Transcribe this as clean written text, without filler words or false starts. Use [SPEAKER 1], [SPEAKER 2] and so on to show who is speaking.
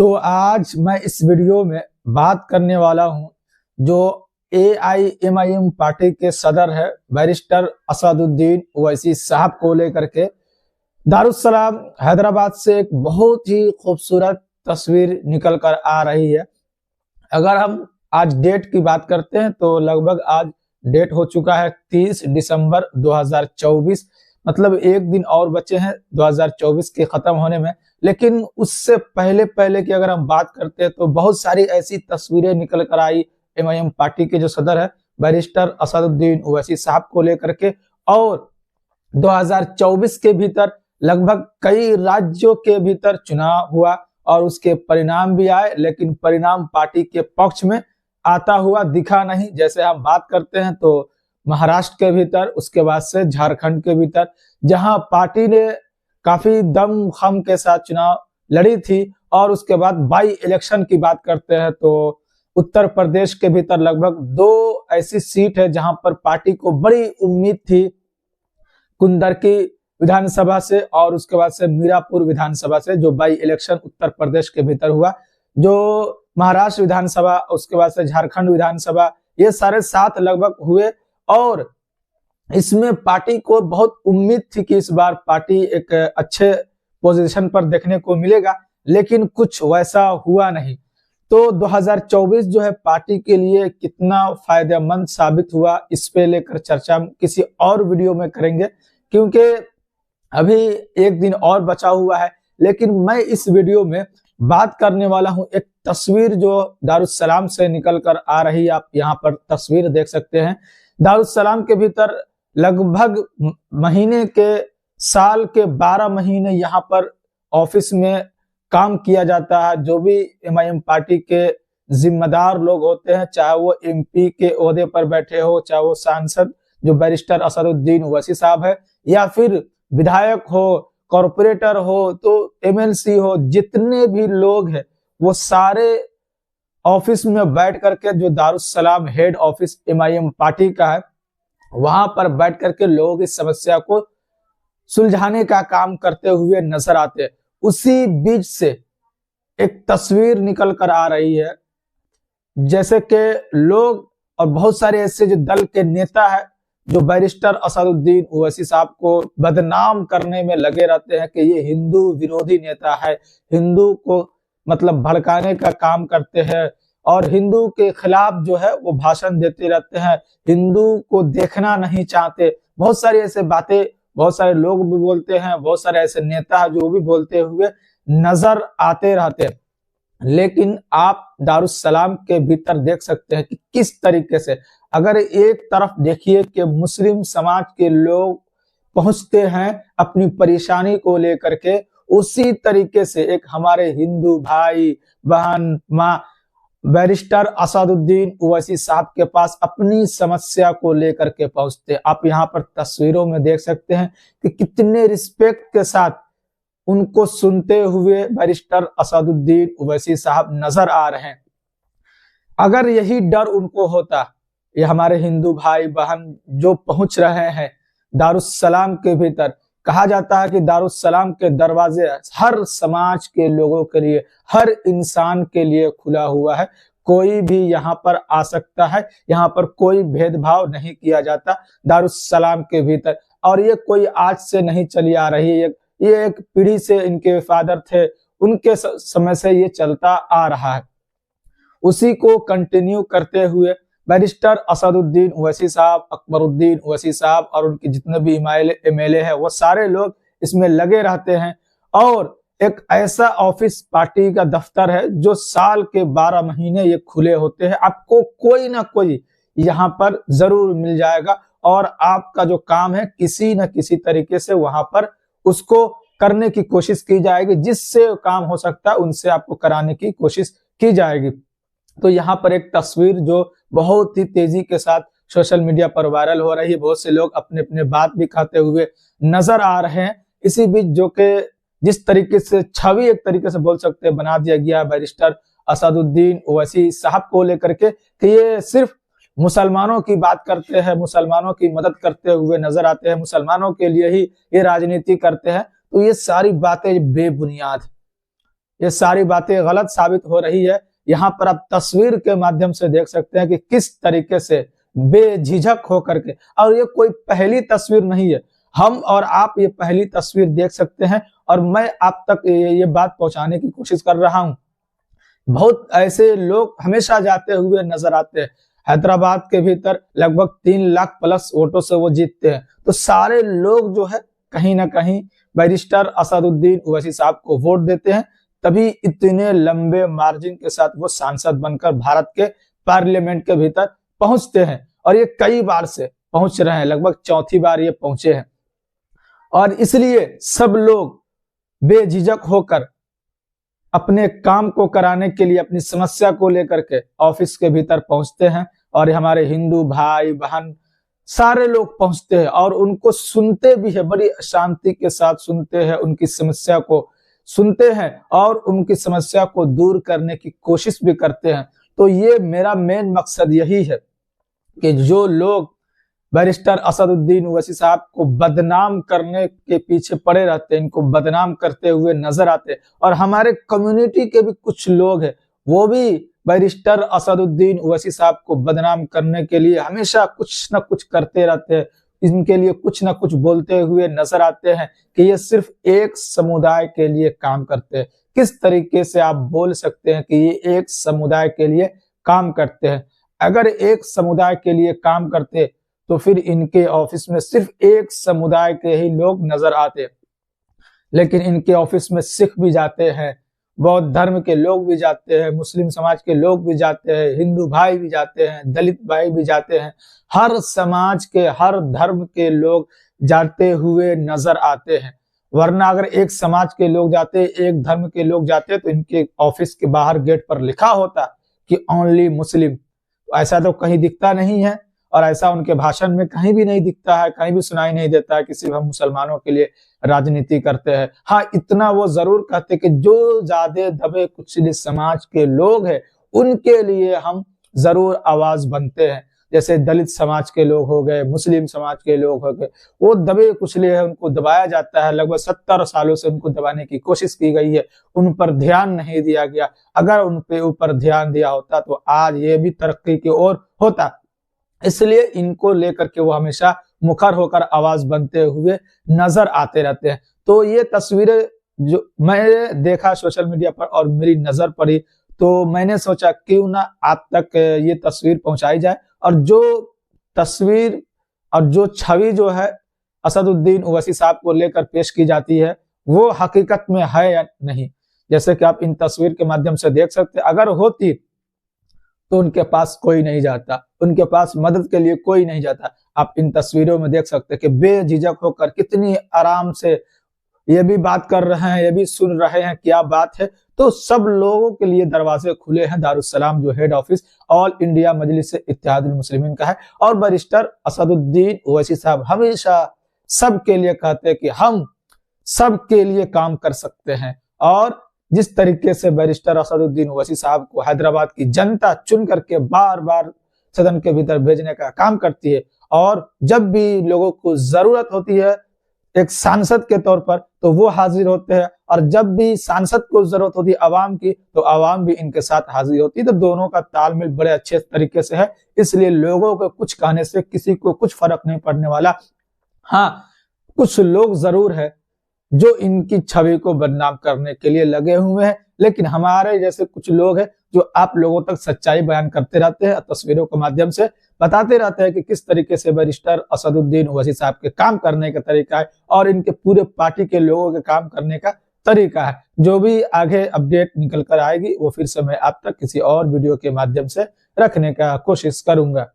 [SPEAKER 1] तो आज मैं इस वीडियो में बात करने वाला हूं जो AIMIM पार्टी के सदर है बैरिस्टर असदुद्दीन ओवैसी साहब को लेकर के दारुस्सलाम हैदराबाद से एक बहुत ही खूबसूरत तस्वीर निकल कर आ रही है। अगर हम आज डेट की बात करते हैं तो लगभग आज डेट हो चुका है 30 दिसंबर 2024, मतलब एक दिन और बचे हैं 2024 के खत्म होने में। लेकिन उससे पहले की अगर हम बात करते हैं तो बहुत सारी ऐसी तस्वीरें निकल कर आई MIM पार्टी के जो सदर है बैरिस्टर असदुद्दीन ओवैसी साहब को लेकर के, और 2024 के भीतर लगभग कई राज्यों के भीतर चुनाव हुआ और उसके परिणाम भी आए, लेकिन परिणाम पार्टी के पक्ष में आता हुआ दिखा नहीं। जैसे हम बात करते हैं तो महाराष्ट्र के भीतर, उसके बाद से झारखंड के भीतर, जहां पार्टी ने काफी दम खम के साथ चुनाव लड़ी थी, और उसके बाद बाई इलेक्शन की बात करते हैं तो उत्तर प्रदेश के भीतर लगभग 2 ऐसी सीट है जहां पर पार्टी को बड़ी उम्मीद थी, कुंदरकी विधानसभा से और उसके बाद से मीरापुर विधानसभा से, जो बाई इलेक्शन उत्तर प्रदेश के भीतर हुआ, जो महाराष्ट्र विधानसभा, उसके बाद से झारखंड विधानसभा, ये सारे 7 लगभग हुए। और इसमें पार्टी को बहुत उम्मीद थी कि इस बार पार्टी एक अच्छे पोजीशन पर देखने को मिलेगा, लेकिन कुछ वैसा हुआ नहीं। तो 2024 जो है पार्टी के लिए कितना फायदेमंद साबित हुआ, इस पे लेकर चर्चा किसी और वीडियो में करेंगे, क्योंकि अभी एक दिन और बचा हुआ है। लेकिन मैं इस वीडियो में बात करने वाला हूं एक तस्वीर जो दारुस्सलाम से निकल कर आ रही है। आप यहाँ पर तस्वीर देख सकते हैं। दारुस्सलाम के भीतर लगभग महीने के साल के 12 महीने यहाँ पर ऑफिस में काम किया जाता है। जो भी MIM पार्टी के जिम्मेदार लोग होते हैं, चाहे वो MP के ओहदे पर बैठे हो, चाहे वो सांसद जो बैरिस्टर असदुद्दीन ओवैसी साहब है, या फिर विधायक हो, कॉरपोरेटर हो, तो MLC हो, जितने भी लोग हैं वो सारे ऑफिस में बैठ करके, जो Darussalam head office MIM party का है, वहां पर बैठ करके लोगों की समस्या को सुलझाने का काम करते हुए नजर आते हैं। उसी बीच से एक तस्वीर निकल कर आ रही है, जैसे कि लोग और बहुत सारे ऐसे जो दल के नेता है जो बैरिस्टर असदुद्दीन ओवैसी साहब को बदनाम करने में लगे रहते हैं कि ये हिंदू विरोधी नेता है, हिंदू को मतलब भड़काने का काम करते हैं और हिंदू के खिलाफ जो है वो भाषण देते रहते हैं, हिंदू को देखना नहीं चाहते। बहुत सारी ऐसे बातें बहुत सारे लोग भी बोलते हैं, बहुत सारे ऐसे नेता जो भी बोलते हुए नजर आते रहते हैं। लेकिन आप दारुस्सलाम के भीतर देख सकते हैं कि किस तरीके से, अगर एक तरफ देखिए कि मुस्लिम समाज के लोग पहुंचते हैं अपनी परेशानी को लेकर के, उसी तरीके से एक हमारे हिंदू भाई बहन माँ बैरिस्टर असदुद्दीन ओवैसी साहब के पास अपनी समस्या को लेकर के पहुंचते। आप यहाँ पर तस्वीरों में देख सकते हैं कि कितने रिस्पेक्ट के साथ उनको सुनते हुए बैरिस्टर असदुद्दीन ओवैसी साहब नजर आ रहे हैं। अगर यही डर उनको होता, ये हमारे हिंदू भाई बहन जो पहुंच रहे हैं दारुस्सलाम के भीतर, कहा जाता है कि दारुस्सलाम के दरवाजे हर समाज के लोगों के लिए, हर इंसान के लिए खुला हुआ है। कोई भी यहाँ पर आ सकता है, यहाँ पर कोई भेदभाव नहीं किया जाता दारुस्सलाम के भीतर। और ये कोई आज से नहीं चली आ रही है, ये एक पीढ़ी से, इनके फादर थे उनके समय से ये चलता आ रहा है। उसी को कंटिन्यू करते हुए बैरिस्टर असदुद्दीन ओवैसी साहब, अकबरुद्दीन ओवैसी साहब और उनके जितने भी MLA है वो सारे लोग इसमें लगे रहते हैं। और एक ऐसा ऑफिस पार्टी का दफ्तर है जो साल के 12 महीने ये खुले होते हैं। आपको कोई ना कोई यहाँ पर जरूर मिल जाएगा और आपका जो काम है किसी न किसी तरीके से वहां पर उसको करने की कोशिश की जाएगी, जिससे काम हो सकता है उनसे आपको कराने की कोशिश की जाएगी। तो यहाँ पर एक तस्वीर जो बहुत ही तेजी के साथ सोशल मीडिया पर वायरल हो रही है, बहुत से लोग अपने अपने बात भी कहते हुए नजर आ रहे हैं। इसी बीच जो कि जिस तरीके से छवि एक तरीके से बोल सकते हैं बना दिया गया बैरिस्टर असदुद्दीन ओवैसी साहब को लेकर के कि ये सिर्फ मुसलमानों की बात करते हैं, मुसलमानों की मदद करते हुए नजर आते हैं, मुसलमानों के लिए ही ये राजनीति करते हैं, तो ये सारी बातें बेबुनियाद। ये सारी बातें गलत साबित हो रही है। यहाँ पर आप तस्वीर के माध्यम से देख सकते हैं कि किस तरीके से बेझिझक होकर के, और ये कोई पहली तस्वीर नहीं है, हम और आप ये पहली तस्वीर देख सकते हैं और मैं आप तक ये बात पहुंचाने की कोशिश कर रहा हूं। बहुत ऐसे लोग हमेशा जाते हुए नजर आते हैं। हैदराबाद के भीतर लगभग 3 लाख प्लस वोटों से वो जीतते हैं। तो सारे लोग जो है कहीं ना कहीं बैरिस्टर असदुद्दीन ओवैसी साहब को वोट देते हैं, तभी इतने लंबे मार्जिन के साथ वो सांसद बनकर भारत के पार्लियामेंट के भीतर पहुंचते हैं। और ये कई बार से पहुंच रहे हैं, लगभग चौथी बार ये पहुंचे हैं। और इसलिए सब लोग बेझिझक होकर अपने काम को कराने के लिए, अपनी समस्या को लेकर के ऑफिस के भीतर पहुंचते हैं। और हमारे हिंदू भाई बहन सारे लोग पहुंचते हैं और उनको सुनते भी है, बड़ी शांति के साथ सुनते हैं, उनकी समस्या को सुनते हैं और उनकी समस्या को दूर करने की कोशिश भी करते हैं। तो ये मेरा मेन मकसद यही है कि जो लोग बैरिस्टर असदुद्दीन ओवैसी साहब को बदनाम करने के पीछे पड़े रहते हैं, इनको बदनाम करते हुए नजर आते हैं, और हमारे कम्युनिटी के भी कुछ लोग हैं वो भी बैरिस्टर असदुद्दीन ओवैसी साहब को बदनाम करने के लिए हमेशा कुछ न कुछ करते रहते हैं, इनके लिए कुछ न कुछ बोलते हुए नजर आते हैं कि ये सिर्फ एक समुदाय के लिए काम करते हैं। किस तरीके से आप बोल सकते हैं कि ये एक समुदाय के लिए काम करते हैं? अगर एक समुदाय के लिए काम करते तो फिर इनके ऑफिस में सिर्फ एक समुदाय के ही लोग नजर आते, लेकिन इनके ऑफिस में सिख भी जाते हैं, बौद्ध धर्म के लोग भी जाते हैं, मुस्लिम समाज के लोग भी जाते हैं, हिंदू भाई भी जाते हैं, दलित भाई भी जाते हैं, हर समाज के हर धर्म के लोग जाते हुए नजर आते हैं। वरना अगर एक समाज के लोग जाते, एक धर्म के लोग जाते, तो इनके ऑफिस के बाहर गेट पर लिखा होता कि ओनली मुस्लिम। ऐसा तो कहीं दिखता नहीं है और ऐसा उनके भाषण में कहीं भी नहीं दिखता है, कहीं भी सुनाई नहीं देता है कि सिर्फ हम मुसलमानों के लिए राजनीति करते हैं। हाँ, इतना वो जरूर कहते कि जो ज्यादा दबे कुचले समाज के लोग हैं उनके लिए हम जरूर आवाज बनते हैं। जैसे दलित समाज के लोग हो गए, मुस्लिम समाज के लोग हो गए, वो दबे कुचले हैं, उनको दबाया जाता है, लगभग 70 सालों से उनको दबाने की कोशिश की गई है, उन पर ध्यान नहीं दिया गया। अगर उन पे ऊपर ध्यान दिया होता तो आज ये भी तरक्की की ओर होता। इसलिए इनको लेकर के वो हमेशा मुखर होकर आवाज बनते हुए नजर आते रहते हैं। तो ये तस्वीरें जो मैंने देखा सोशल मीडिया पर और मेरी नजर पड़ी, तो मैंने सोचा क्यों ना आप तक ये तस्वीर पहुंचाई जाए, और जो तस्वीर और जो छवि जो है असदुद्दीन ओवैसी साहब को लेकर पेश की जाती है वो हकीकत में है या नहीं। जैसे कि आप इन तस्वीर के माध्यम से देख सकते हैं, अगर होती तो उनके पास कोई नहीं जाता, उनके पास मदद के लिए कोई नहीं जाता। आप इन तस्वीरों में देख सकते हैं कि बेझिझक होकर कितनी आराम से ये भी बात कर रहे हैं, ये भी सुन रहे हैं क्या बात है। तो सब लोगों के लिए दरवाजे खुले हैं। दारुस्सलाम जो हेड ऑफिस ऑल इंडिया मजलिस इत्तेहादुल मुस्लिमीन का है, और बैरिस्टर असदुद्दीन ओवैसी साहब हमेशा सबके लिए कहते हैं कि हम सबके लिए काम कर सकते हैं। और जिस तरीके से बैरिस्टर असदुद्दीन ओवैसी साहब को हैदराबाद की जनता चुन करके बार बार सदन के भीतर भेजने का काम करती है, और जब भी लोगों को जरूरत होती है एक सांसद के तौर पर तो वो हाजिर होते हैं, और जब भी सांसद को जरूरत होती है आवाम की तो आवाम भी इनके साथ हाजिर होती है। तो दोनों का तालमेल बड़े अच्छे तरीके से है, इसलिए लोगों को कुछ कहने से किसी को कुछ फर्क नहीं पड़ने वाला। हाँ, कुछ लोग जरूर है जो इनकी छवि को बदनाम करने के लिए लगे हुए हैं, लेकिन हमारे जैसे कुछ लोग हैं जो आप लोगों तक सच्चाई बयान करते रहते हैं, तस्वीरों के माध्यम से बताते रहते हैं कि किस तरीके से बैरिस्टर असदुद्दीन ओवैसी साहब के काम करने का तरीका है और इनके पूरे पार्टी के लोगों के काम करने का तरीका है। जो भी आगे अपडेट निकल कर आएगी वो फिर से मैं आप तक किसी और वीडियो के माध्यम से रखने का कोशिश करूंगा।